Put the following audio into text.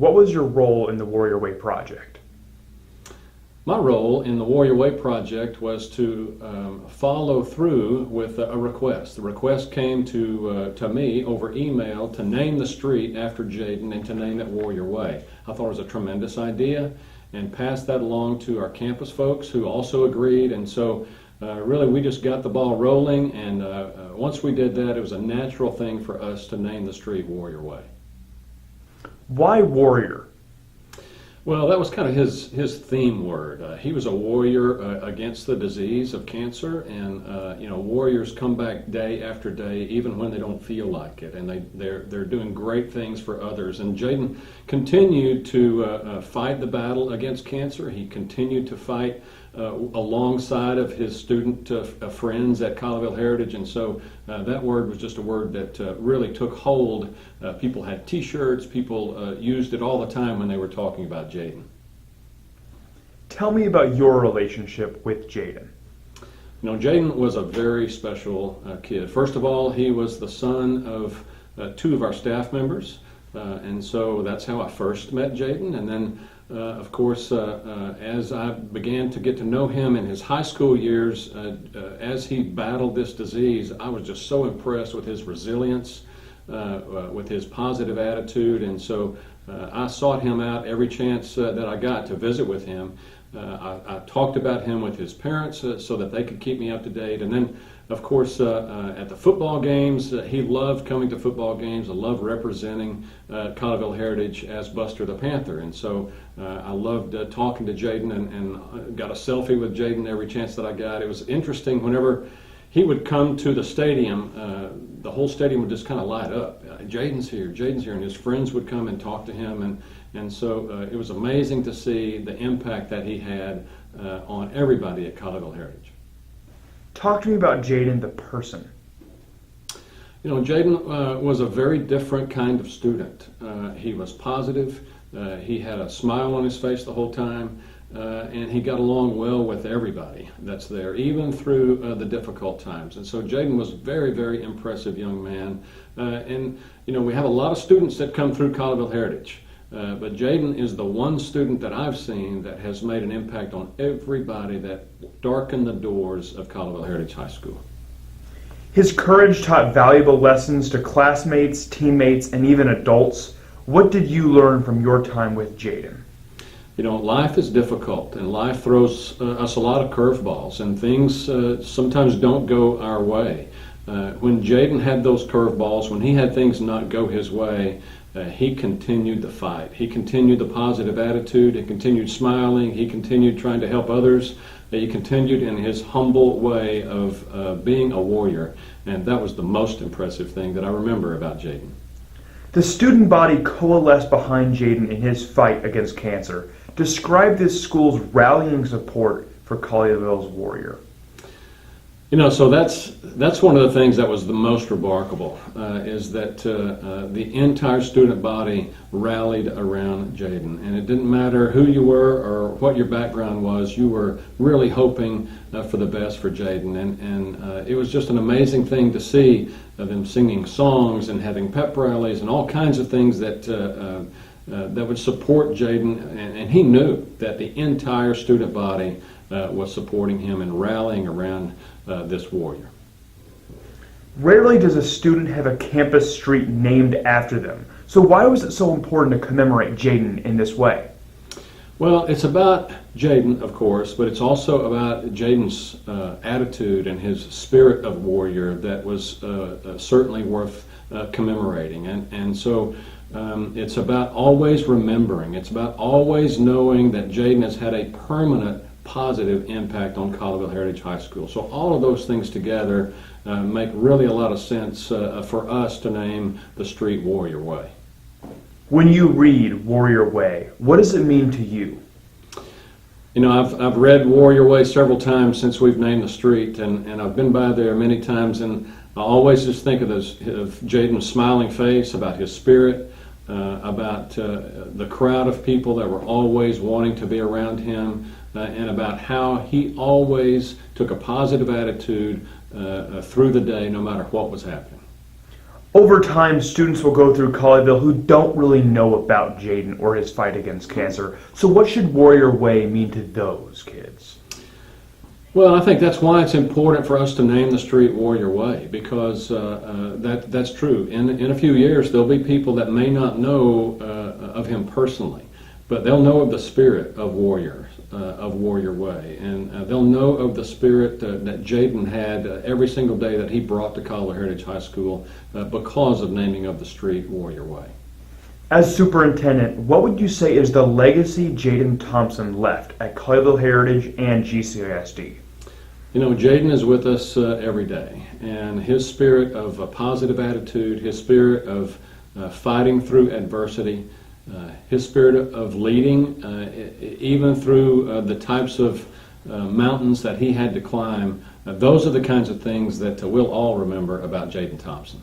What was your role in the Warrior Way project? My role in the Warrior Way project was to follow through with a request. The request came to me over email to name the street after Jaydan and to name it Warrior Way. I thought it was a tremendous idea and passed that along to our campus folks who also agreed. And so really we just got the ball rolling, and once we did that, it was a natural thing for us to name the street Warrior Way. Why warrior? Well, that was kind of his theme word. He was a warrior against the disease of cancer, and warriors come back day after day, even when they don't feel like it, and they're doing great things for others. And Jaydan continued to fight the battle against cancer. He continued to fight alongside of his student friends at Colleyville Heritage, and so that word was just a word that really took hold. People had T-shirts, people used it all the time when they were talking about Jaydan. Tell me about your relationship with Jaydan. You know, Jaydan was a very special kid. First of all, he was the son of two of our staff members, and so that's how I first met Jaydan. And then of course, as I began to get to know him in his high school years, as he battled this disease, I was just so impressed with his resilience, with his positive attitude, and so I sought him out every chance that I got to visit with him. I talked about him with his parents so that they could keep me up to date, and then of course, at the football games, he loved coming to football games. I loved representing Colleyville Heritage as Buster the Panther. And so I loved talking to Jaydan and got a selfie with Jaydan every chance that I got. It was interesting whenever he would come to the stadium, the whole stadium would just kind of light up. Jaydan's here, Jaydan's here. And his friends would come and talk to him. And so it was amazing to see the impact that he had on everybody at Colleyville Heritage. Talk to me about Jaydan the person. You know, Jaydan was a very different kind of student. He was positive, he had a smile on his face the whole time, and he got along well with everybody that's there, even through the difficult times. And so Jaydan was a very, very impressive young man. And, you know, we have a lot of students that come through Colleyville Heritage. But Jaydan is the one student that I've seen that has made an impact on everybody that darkened the doors of Colleyville Heritage High School. His courage taught valuable lessons to classmates, teammates, and even adults. What did you learn from your time with Jaydan? You know, life is difficult, and life throws us a lot of curveballs, and things sometimes don't go our way. When Jaydan had those curveballs, when he had things not go his way, he continued the fight. He continued the positive attitude. He continued smiling. He continued trying to help others. He continued in his humble way of being a warrior. And that was the most impressive thing that I remember about Jaydan. The student body coalesced behind Jaydan in his fight against cancer. Describe this school's rallying support for Colleyville's warrior. You know, so that's one of the things that was the most remarkable, is that the entire student body rallied around Jaydan. And it didn't matter who you were or what your background was, you were really hoping for the best for Jaydan. And it was just an amazing thing to see them singing songs and having pep rallies and all kinds of things that would support Jaydan. And he knew that the entire student body was supporting him and rallying around this warrior. Rarely does a student have a campus street named after them. So why was it so important to commemorate Jaydan in this way? Well, it's about Jaydan, of course, but it's also about Jaydan's attitude and his spirit of warrior that was certainly worth commemorating. And so it's about always remembering. It's about always knowing that Jaydan has had a permanent positive impact on Colleyville Heritage High School. So all of those things together make really a lot of sense for us to name the street Warrior Way. When you read Warrior Way, what does it mean to you? You know, I've read Warrior Way several times since we've named the street, and I've been by there many times, and I always just think of Jaydan's smiling face, about his spirit, about the crowd of people that were always wanting to be around him, and about how he always took a positive attitude through the day, no matter what was happening. Over time, students will go through Colleyville who don't really know about Jaydan or his fight against cancer. So what should Warrior Way mean to those kids? Well, I think that's why it's important for us to name the street Warrior Way, because that's true. In a few years, there'll be people that may not know of him personally, but they'll know of the spirit of Warrior Way, and they'll know of the spirit that Jaydan had every single day that he brought to Colleyville Heritage High School because of naming of the street Warrior Way. As superintendent, what would you say is the legacy Jaydan Thompson left at Colleyville Heritage and GCISD? You know, Jaydan is with us every day, and his spirit of a positive attitude, his spirit of fighting through adversity, his spirit of leading, even through the types of mountains that he had to climb, those are the kinds of things that we'll all remember about Jaydan Thompson.